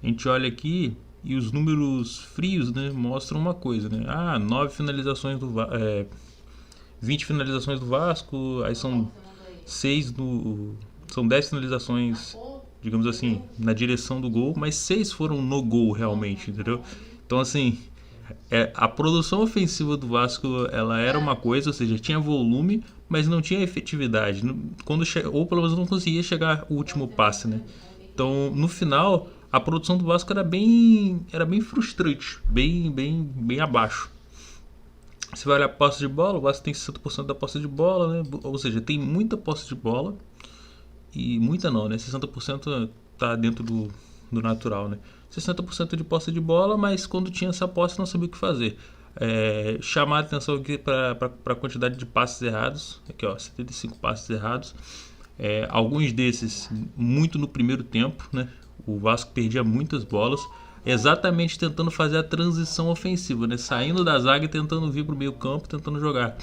a gente olha aqui e os números frios, né, mostram uma coisa, né? 9 finalizações 20 finalizações do Vasco, aí são 6 do são 10 finalizações, digamos assim, na direção do gol, mas 6 foram no gol realmente, entendeu? Então assim, a produção ofensiva do Vasco ela era uma coisa, ou seja, tinha volume, mas não tinha efetividade. Ou pelo menos não conseguia chegar o último passe, né? Então, no final, a produção do Vasco era bem frustrante, bem abaixo. Você vai olhar a posse de bola, o Vasco tem 60% da posse de bola, né? Ou seja, tem muita posse de bola e muita não, né? 60% tá dentro do natural, né? 60% de posse de bola, mas quando tinha essa posse não sabia o que fazer. Chamar a atenção aqui para a quantidade de passes errados. Aqui, ó, 75 passes errados. Alguns desses muito no primeiro tempo, né? O Vasco perdia muitas bolas, exatamente tentando fazer a transição ofensiva, né? Saindo da zaga e tentando vir para o meio campo, tentando jogar.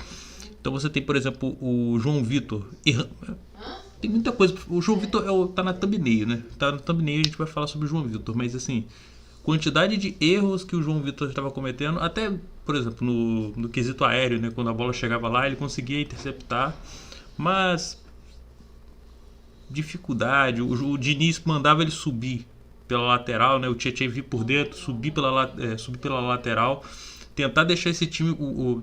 Então você tem, por exemplo, o João Vitor errando. Tem muita coisa. O João Vitor tá na thumbnail, né? Tá na thumbnail, a gente vai falar sobre o João Vitor, mas assim, quantidade de erros que o João Vitor estava cometendo, até, por exemplo, no quesito aéreo, né? Quando a bola chegava lá, ele conseguia interceptar, mas dificuldade. O Diniz mandava ele subir pela lateral, né? O Tietchan vir por dentro, subir pela lateral, tentar deixar esse time,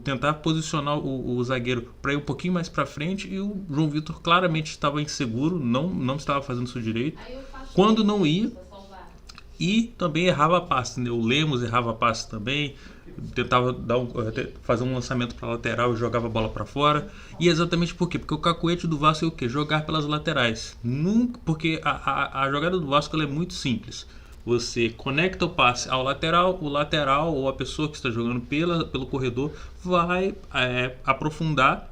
tentar posicionar o zagueiro para ir um pouquinho mais para frente, e o João Vitor claramente estava inseguro, não estava fazendo isso direito. Quando não ia, e também errava passe, né? O Lemos errava passe também, tentava fazer um lançamento para lateral e jogava a bola para fora. E exatamente por quê? Porque o cacuete do Vasco é o quê? Jogar pelas laterais. Nunca, porque a jogada do Vasco ela é muito simples. Você conecta o passe ao lateral, o lateral ou a pessoa que está jogando pelo corredor vai aprofundar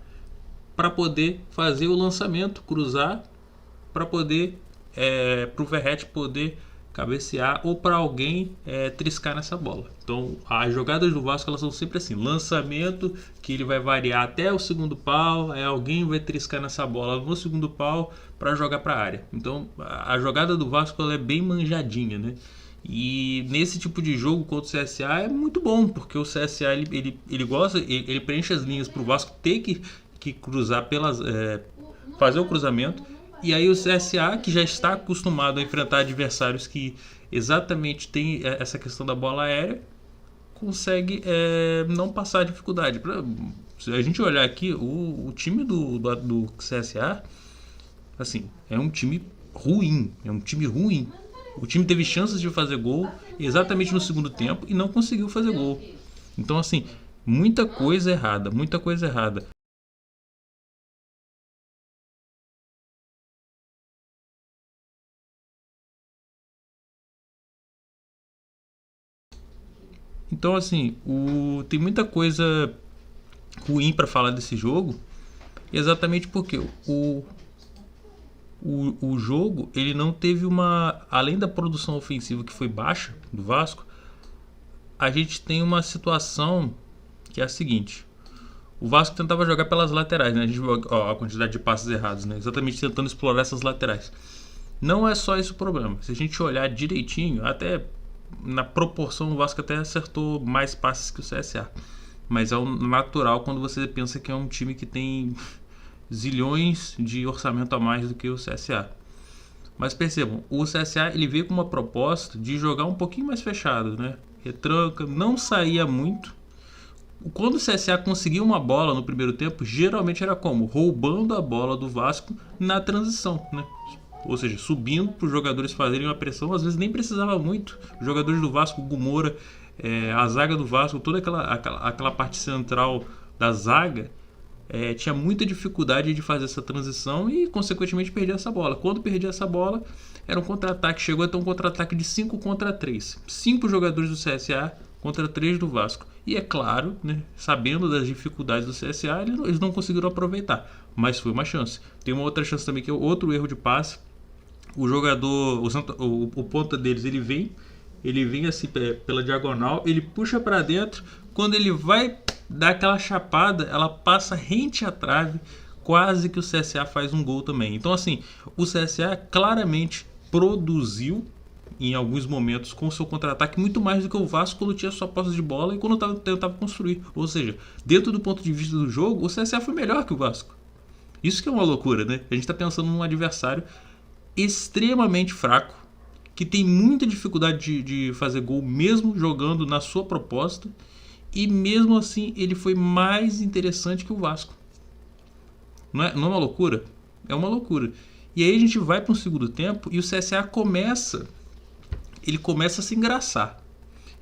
para poder fazer o lançamento, cruzar, para poder para o Verratti poder cabecear ou para alguém triscar nessa bola. Então as jogadas do Vasco elas são sempre assim, lançamento que ele vai variar até o segundo pau, alguém vai triscar nessa bola no segundo pau para jogar para a área. Então a jogada do Vasco ela é bem manjadinha, né? E nesse tipo de jogo contra o CSA é muito bom, porque o CSA ele gosta, ele preenche as linhas para o Vasco ter que cruzar fazer o cruzamento. E aí o CSA, que já está acostumado a enfrentar adversários que exatamente tem essa questão da bola aérea, consegue não passar dificuldade. Se a gente olhar aqui, o time do CSA, assim, é um time ruim. É um time ruim. O time teve chances de fazer gol exatamente no segundo tempo e não conseguiu fazer gol. Então, assim, muita coisa errada, muita coisa errada. Então, assim, tem muita coisa ruim para falar desse jogo, exatamente porque o jogo ele não teve além da produção ofensiva que foi baixa do Vasco, a gente tem uma situação que é a seguinte: o Vasco tentava jogar pelas laterais, né? A gente viu a quantidade de passes errados, né? Exatamente tentando explorar essas laterais. Não é só esse o problema. Se a gente olhar direitinho, até na proporção o Vasco até acertou mais passes que o CSA. Mas é o natural quando você pensa que é um time que tem zilhões de orçamento a mais do que o CSA. Mas percebam, o CSA ele veio com uma proposta de jogar um pouquinho mais fechado, né? Retranca, não saía muito. Quando o CSA conseguia uma bola no primeiro tempo, geralmente era como? Roubando a bola do Vasco na transição, né? Ou seja, subindo para os jogadores fazerem uma pressão, às vezes nem precisava muito. Os jogadores do Vasco, o Gumora, a zaga do Vasco, toda aquela parte central da zaga, tinha muita dificuldade de fazer essa transição e, consequentemente, perdia essa bola. Quando perdia essa bola, era um contra-ataque. Chegou a ter um contra-ataque de 5 contra 3. 5 jogadores do CSA contra 3 do Vasco. E é claro, né, sabendo das dificuldades do CSA, eles não conseguiram aproveitar. Mas foi uma chance. Tem uma outra chance também, que é outro erro de passe. O jogador, o ponta deles, ele vem assim pela diagonal, ele puxa para dentro, quando ele vai dar aquela chapada, ela passa rente à trave, quase que o CSA faz um gol também. Então assim, o CSA claramente produziu em alguns momentos com o seu contra-ataque muito mais do que o Vasco quando tinha sua posse de bola e quando tentava construir. Ou seja, dentro do ponto de vista do jogo, o CSA foi melhor que o Vasco. Isso que é uma loucura, né? A gente está pensando num adversário extremamente fraco, que tem muita dificuldade de fazer gol mesmo jogando na sua proposta, e mesmo assim ele foi mais interessante que o Vasco. Não é uma loucura? É uma loucura. E aí a gente vai para um segundo tempo e o CSA começa a se engraçar.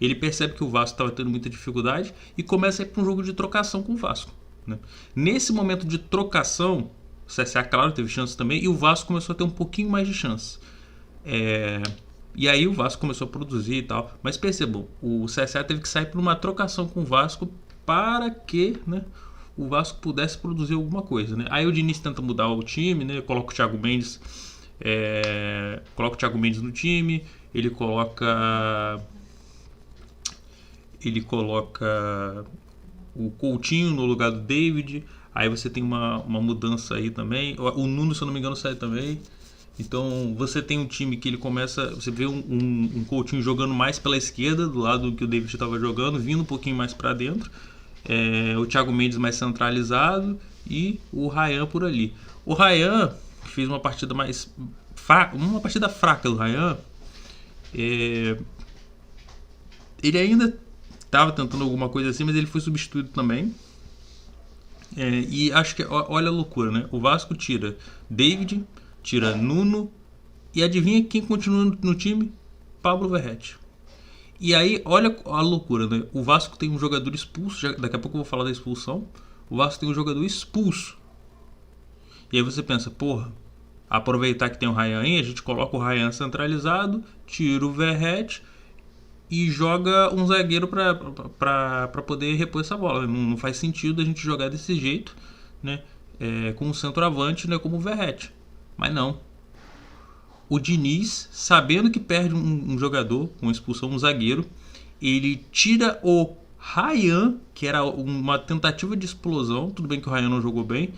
Ele percebe que o Vasco estava tendo muita dificuldade e começa a ir para um jogo de trocação com o Vasco, né? Nesse momento de trocação, o CSA, claro, teve chance também, e o Vasco começou a ter um pouquinho mais de chance. E aí o Vasco começou a produzir e tal. Mas percebam, o CSA teve que sair por uma trocação com o Vasco para que, né, o Vasco pudesse produzir alguma coisa, né? Aí o Diniz tenta mudar o time, né? Coloca o Thiago Mendes no time, ele coloca o Coutinho no lugar do David. Aí você tem uma mudança aí também. O Nuno, se eu não me engano, sai também. Então você tem um time que ele começa. Você vê um Coutinho jogando mais pela esquerda, do lado que o David estava jogando, vindo um pouquinho mais para dentro. O Thiago Mendes mais centralizado e o Ryan por ali. O Ryan, que fez uma partida mais fraca, uma partida fraca do Ryan, ele ainda estava tentando alguma coisa assim, mas ele foi substituído também. E acho que, olha a loucura, né? O Vasco tira David, tira Nuno, e adivinha quem continua no time? Pablo Verratti. E aí, olha a loucura, né? O Vasco tem um jogador expulso, daqui a pouco eu vou falar da expulsão. O Vasco tem um jogador expulso. E aí você pensa, porra, aproveitar que tem o Ryan aí, a gente coloca o Ryan centralizado, tira o Verratti e joga um zagueiro para poder repor essa bola. Não faz sentido a gente jogar desse jeito, né? Com um centroavante, né, como o Verratti. Mas não. O Diniz, sabendo que perde um jogador, com expulsão, um zagueiro, ele tira o Ryan, que era uma tentativa de explosão, tudo bem que o Ryan não jogou bem,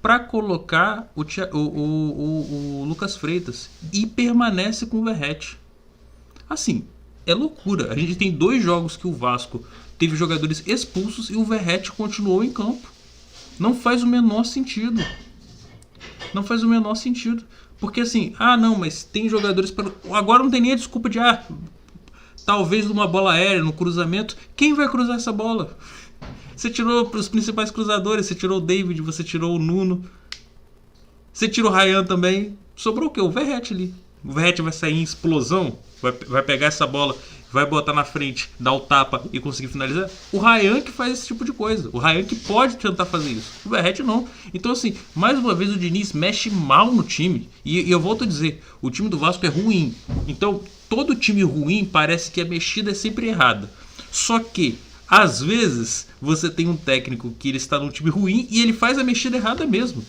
para colocar o Lucas Freitas, e permanece com o Verratti. Assim, é loucura. A gente tem 2 jogos que o Vasco teve jogadores expulsos e o Verratti continuou em campo. Não faz o menor sentido. Não faz o menor sentido. Porque assim, não, mas tem jogadores... Agora não tem nem a desculpa de, talvez numa bola aérea, no cruzamento. Quem vai cruzar essa bola? Você tirou os principais cruzadores, você tirou o David, você tirou o Nuno. Você tirou o Ryan também. Sobrou o quê? O Verratti ali. O Verratti vai sair em explosão, vai pegar essa bola, vai botar na frente, dar o tapa e conseguir finalizar. O Ryan que faz esse tipo de coisa. O Ryan que pode tentar fazer isso. O Verratti não. Então assim, mais uma vez o Diniz mexe mal no time. E eu volto a dizer, o time do Vasco é ruim. Então todo time ruim parece que a mexida é sempre errada. Só que, às vezes, você tem um técnico que ele está num time ruim e ele faz a mexida errada mesmo.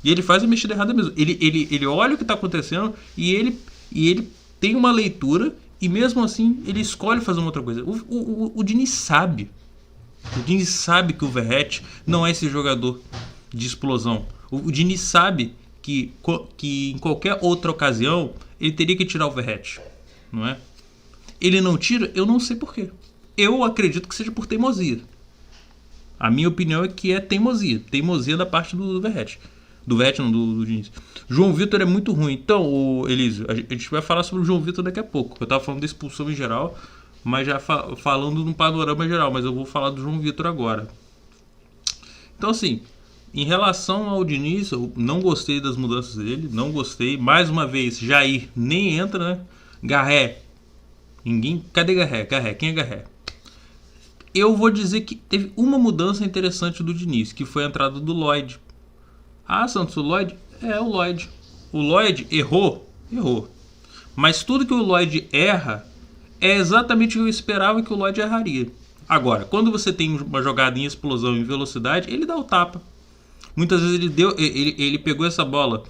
Ele olha o que está acontecendo e ele tem uma leitura e mesmo assim ele escolhe fazer uma outra coisa. O Diniz sabe. O Diniz sabe que o Verratti não é esse jogador de explosão. O Diniz sabe que em qualquer outra ocasião ele teria que tirar o Verratti, não é? Ele não tira, eu não sei porquê. Eu acredito que seja por teimosia. A minha opinião é que é teimosia. Teimosia da parte do Verratti. Do Verratti, não, do Diniz. João Vitor é muito ruim. Então, Elísio, a gente vai falar sobre o João Vitor daqui a pouco. Eu tava falando da expulsão em geral, mas já falando num panorama geral. Mas eu vou falar do João Vitor agora. Então, assim, em relação ao Diniz, eu não gostei das mudanças dele. Não gostei. Mais uma vez, Jair nem entra, né? Garré. Ninguém. Cadê Garré? Quem é Garré? Eu vou dizer que teve uma mudança interessante do Diniz, que foi a entrada do Lloyd. Santos, o Lloyd? O Lloyd. O Lloyd errou? Errou. Mas tudo que o Lloyd erra é exatamente o que eu esperava que o Lloyd erraria. Agora, quando você tem uma jogada em explosão, em velocidade, ele dá o tapa. Muitas vezes ele pegou essa bola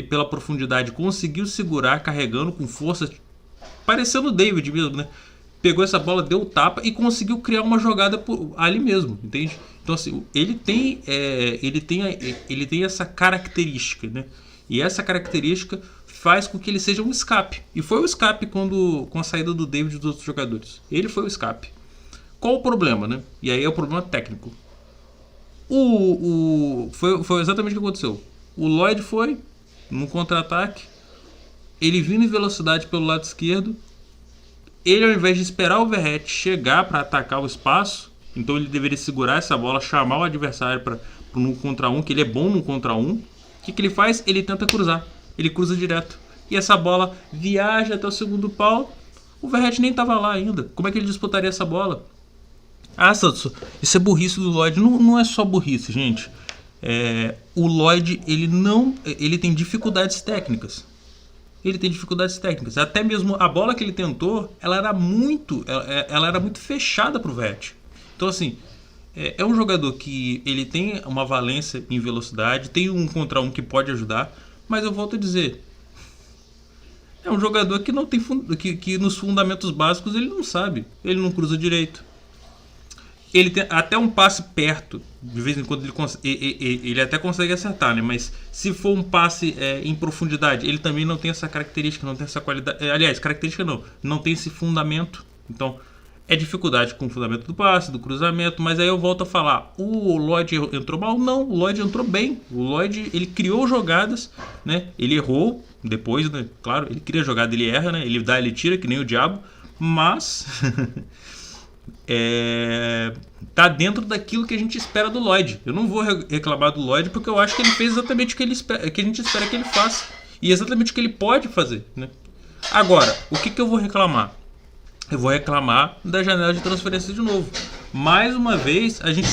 pela profundidade, conseguiu segurar, carregando com força, parecendo o David mesmo, né? Pegou essa bola, deu o tapa e conseguiu criar uma jogada ali mesmo, entende? Então assim, ele tem essa característica, né? E essa característica faz com que ele seja um escape. E foi o escape com a saída do David e dos outros jogadores. Ele foi o escape. Qual o problema, né? E aí é o problema técnico. Foi exatamente o que aconteceu. O Lloyd foi num contra-ataque. Ele vindo em velocidade pelo lado esquerdo. Ele, ao invés de esperar o Verratti chegar para atacar o espaço, então ele deveria segurar essa bola, chamar o adversário para um contra um, que ele é bom no contra um. O que ele faz? Ele tenta cruzar. Ele cruza direto. E essa bola viaja até o segundo pau. O Verratti nem estava lá ainda. Como é que ele disputaria essa bola? Ah, Santos, isso é burrice do Lloyd. Não é só burrice, gente. O Lloyd, ele tem dificuldades técnicas. Até mesmo a bola que ele tentou, ela era muito fechada pro Verratti. Então, assim, é um jogador que ele tem uma valência em velocidade, tem um contra um que pode ajudar, mas eu volto a dizer, é um jogador que não tem que nos fundamentos básicos ele não sabe, ele não cruza direito. Ele tem até um passe perto, de vez em quando ele até consegue acertar, né? Mas se for um passe em profundidade, ele também não tem essa característica, não tem essa qualidade. Aliás, característica não tem esse fundamento. Então, é dificuldade com o fundamento do passe, do cruzamento. Mas aí eu volto a falar, o Lloyd entrou mal? Não, o Lloyd entrou bem. O Lloyd, ele criou jogadas, né? Ele errou depois, né? Claro, ele cria jogada, ele erra, né? Ele dá, ele tira, que nem o diabo. Mas... tá dentro daquilo que a gente espera do Lloyd. Eu não vou reclamar do Lloyd porque eu acho que ele fez exatamente o que a gente espera que ele faça e exatamente o que ele pode fazer, né? Agora, o que eu vou reclamar? Eu vou reclamar da janela de transferência de novo. Mais uma vez, a gente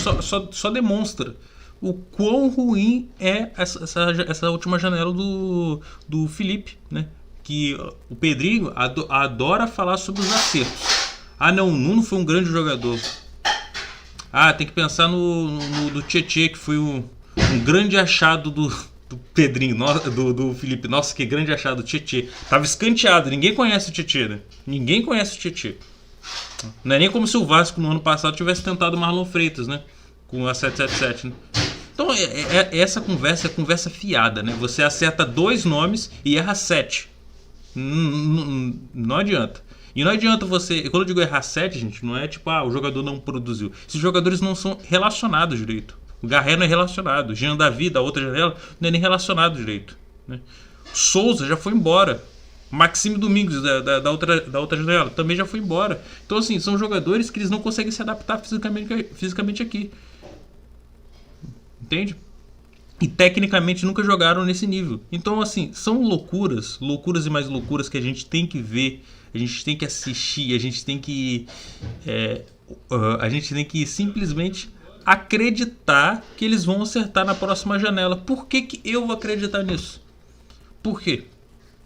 só demonstra o quão ruim é essa última janela do Felipe, né? Que o Pedrinho adora falar sobre os acertos. Ah, não, o Nuno foi um grande jogador. Ah, tem que pensar no Tietê, que foi um grande achado do Pedrinho, do Felipe. Nossa, que grande achado, o Tietê. Tava escanteado, ninguém conhece o Tietê, né? Ninguém conhece o Tietê. Não é nem como se o Vasco no ano passado tivesse tentado o Marlon Freitas, né? Com a 777, né? Então, essa conversa é conversa fiada, né? Você acerta 2 nomes e erra 7. Não adianta. E não adianta você... Quando eu digo errar 7, gente, não é tipo, o jogador não produziu. Esses jogadores não são relacionados direito. O Garré não é relacionado. Jean Davi, da outra janela, não é nem relacionado direito, né? Souza já foi embora. Maxime Domingos, da outra janela, também já foi embora. Então, assim, são jogadores que eles não conseguem se adaptar fisicamente aqui. Entende? E tecnicamente nunca jogaram nesse nível. Então, assim, são loucuras e mais loucuras que a gente tem que ver, a gente tem que assistir, a gente tem que simplesmente acreditar que eles vão acertar na próxima janela. Por que eu vou acreditar nisso? Por quê?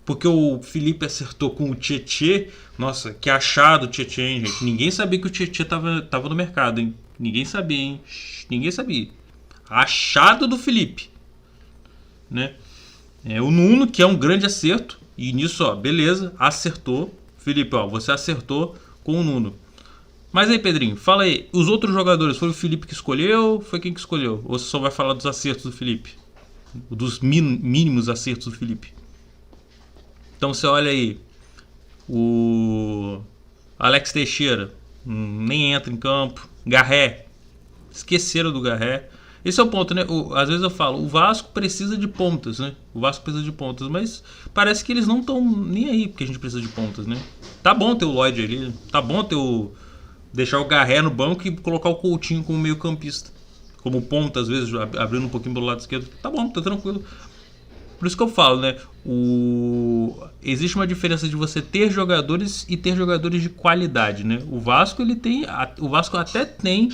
Porque o Felipe acertou com o Tietê. Nossa, que achado o Tietê, hein, gente? Ninguém sabia que o Tietê tava no mercado, hein? Ninguém sabia, hein? Ninguém sabia. Achado do Felipe, né? O Nuno, que é um grande acerto. E nisso, ó, beleza, acertou. Felipe, ó, você acertou com o Nuno. Mas aí, Pedrinho, fala aí, os outros jogadores, foi o Felipe que escolheu? Foi quem que escolheu? Ou você só vai falar dos acertos do Felipe? Dos mínimos acertos do Felipe? Então você olha aí, o Alex Teixeira, nem entra em campo. Garré, esqueceram do Garré. Esse é o ponto, né? Às vezes eu falo, o Vasco precisa de pontas, né? O Vasco precisa de pontas, mas parece que eles não estão nem aí porque a gente precisa de pontas, né? Tá bom ter o Lloyd ali, tá bom ter deixar o Garré no banco e colocar o Coutinho como meio campista, como ponta, às vezes, abrindo um pouquinho pelo lado esquerdo. Tá bom, tá tranquilo. Por isso que eu falo, né? Existe uma diferença de você ter jogadores e ter jogadores de qualidade, né? O Vasco até tem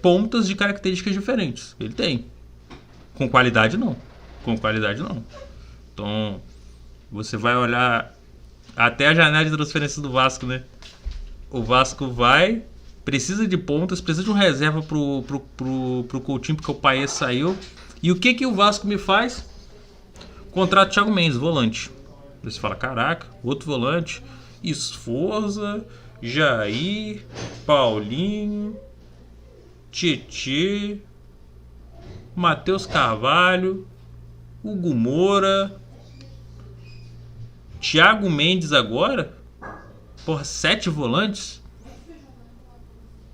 pontas de características diferentes. Ele tem. Com qualidade não. Então, você vai olhar até a janela de transferência do Vasco, né? O Vasco precisa de pontas, precisa de um reserva pro Coutinho, porque o Paes saiu. E o que o Vasco me faz? Contrato Thiago Mendes, volante. Você fala, caraca, outro volante. Esforza, Jair, Paulinho, Tietê, Matheus Carvalho, Hugo Moura, Thiago Mendes agora? Porra, 7 volantes?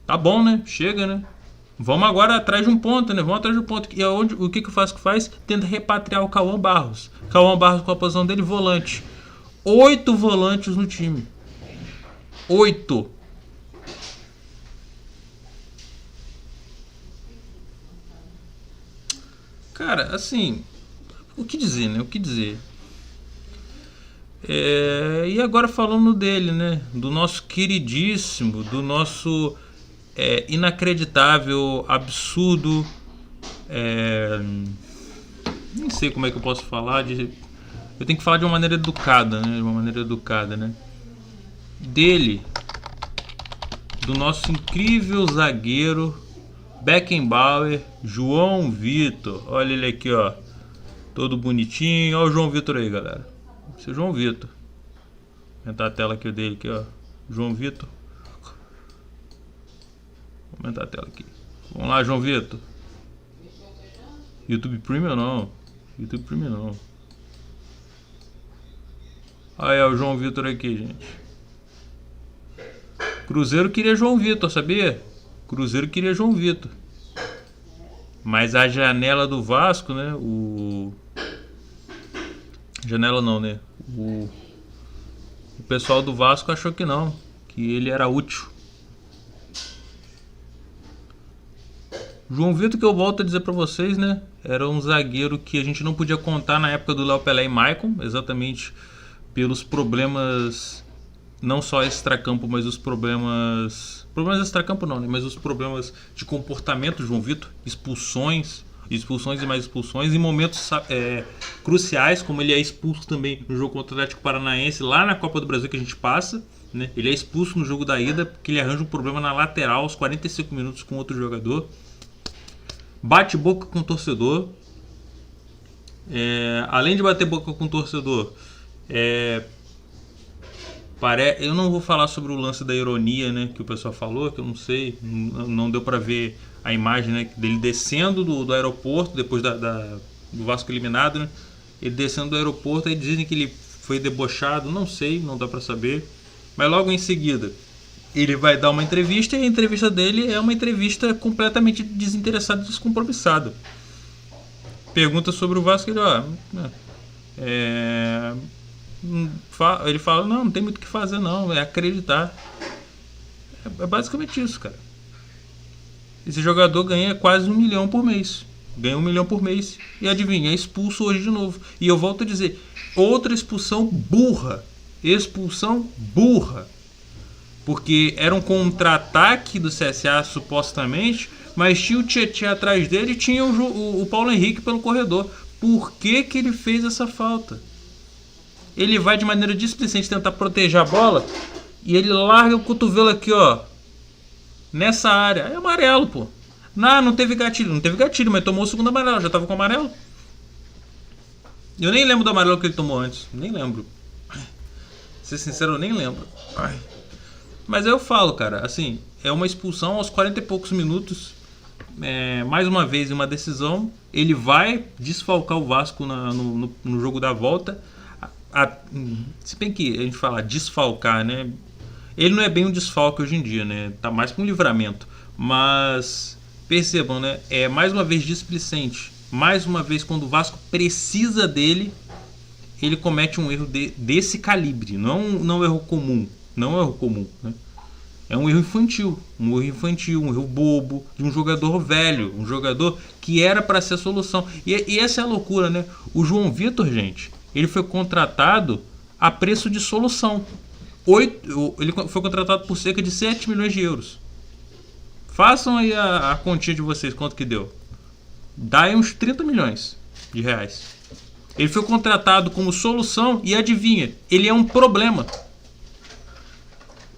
Tá bom, né? Chega, né? Vamos agora atrás de um ponto, né? Vamos atrás de um ponto. E o que o Vasco faz? Tenta repatriar o Cauã Barros. Cauã Barros com a posição dele, volante. 8 volantes no time. 8. Cara, assim, o que dizer, né? O que dizer? E agora falando dele, né? Do nosso queridíssimo, do nosso inacreditável, absurdo. Nem sei como é que eu posso falar. Eu tenho que falar de uma maneira educada, né? De uma maneira educada, né? Dele, do nosso incrível zagueiro Beckenbauer, João Vitor. Olha ele aqui, ó. Todo bonitinho. Olha o João Vitor aí, galera. Esse é o João Vitor. Vou aumentar a tela aqui dele, aqui, ó. João Vitor. Vou aumentar a tela aqui. Vamos lá, João Vitor. YouTube Premium não. YouTube Premium não. Aí, ó, o João Vitor aqui, gente. Cruzeiro queria João Vitor, sabia? Cruzeiro queria João Vitor. Mas a janela do Vasco, né? Janela não, né? O pessoal do Vasco achou que não. Que ele era útil. João Vitor, que eu volto a dizer pra vocês, né? Era um zagueiro que a gente não podia contar na época do Léo Pelé e Maicon. Exatamente pelos problemas... Não só extracampo, mas os problemas... Problemas extracampo não, né? Mas os problemas de comportamento do João Vitor. Expulsões e mais expulsões. Em momentos cruciais, como ele é expulso também no jogo contra o Atlético Paranaense, lá na Copa do Brasil que a gente passa, né? Ele é expulso no jogo da ida, porque ele arranja um problema na lateral aos 45 minutos com outro jogador. Bate boca com o torcedor. Além de bater boca com o torcedor... Eu não vou falar sobre o lance da ironia, né, que o pessoal falou, que eu não sei, não deu pra ver a imagem, né, dele descendo do aeroporto depois do Vasco eliminado, né, ele descendo do aeroporto, aí dizem que ele foi debochado, não sei, não dá pra saber, mas logo em seguida ele vai dar uma entrevista e a entrevista dele é uma entrevista completamente desinteressada e descompromissada. Pergunta sobre o Vasco, ele fala, não tem muito o que fazer não, é acreditar. É basicamente isso, cara. Esse jogador ganha quase 1 milhão por mês. Ganha 1 milhão por mês. E adivinha, é expulso hoje de novo. E eu volto a dizer, outra expulsão burra. Expulsão burra. Porque era um contra-ataque do CSA, supostamente, mas tinha o Tietchan atrás dele e tinha o Paulo Henrique pelo corredor. Por que ele fez essa falta? Ele vai de maneira displicente tentar proteger a bola e ele larga o cotovelo aqui, ó, nessa área. É amarelo, pô. Não teve gatilho. Não teve gatilho, mas tomou o segundo amarelo. Já tava com amarelo. Eu nem lembro do amarelo que ele tomou antes. Nem lembro. Ser sincero, eu nem lembro. Mas eu falo, cara, assim, é uma expulsão aos 40 e poucos minutos. Mais uma vez, uma decisão. Ele vai desfalcar o Vasco no jogo da volta. Se bem que a gente fala desfalcar, né? Ele não é bem um desfalque hoje em dia, né? Tá mais para um livramento. Mas percebam, né? É mais uma vez displicente. Mais uma vez, quando o Vasco precisa dele, ele comete um erro desse calibre. Não é um erro comum. Não é um erro comum, né? É um erro infantil. Um erro bobo de um jogador velho. Um jogador que era para ser a solução. E essa é a loucura, né? O João Vitor, gente, ele foi contratado a preço de solução. Ele foi contratado por cerca de 7 milhões de euros. Façam aí a continha de vocês, quanto que deu. Dá aí uns 30 milhões de reais. Ele foi contratado como solução e adivinha, ele é um problema.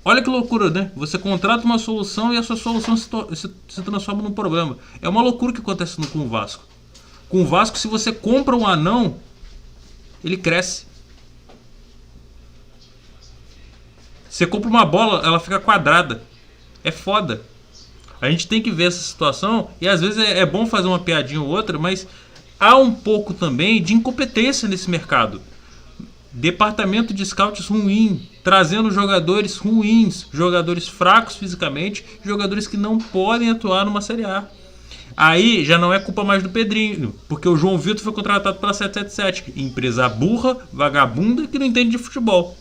Olha que loucura, né? Você contrata uma solução e essa solução se transforma num problema. É uma loucura que acontece com o Vasco. Com o Vasco, se você compra um anão, ele cresce. Você compra uma bola, ela fica quadrada. É foda. A gente tem que ver essa situação e às vezes é bom fazer uma piadinha ou outra, mas há um pouco também de incompetência nesse mercado. Departamento de scouts ruim, trazendo jogadores ruins, jogadores fracos fisicamente, jogadores que não podem atuar numa Série A. Aí já não é culpa mais do Pedrinho, porque o João Vitor foi contratado pela 777, empresa burra, vagabunda, que não entende de futebol.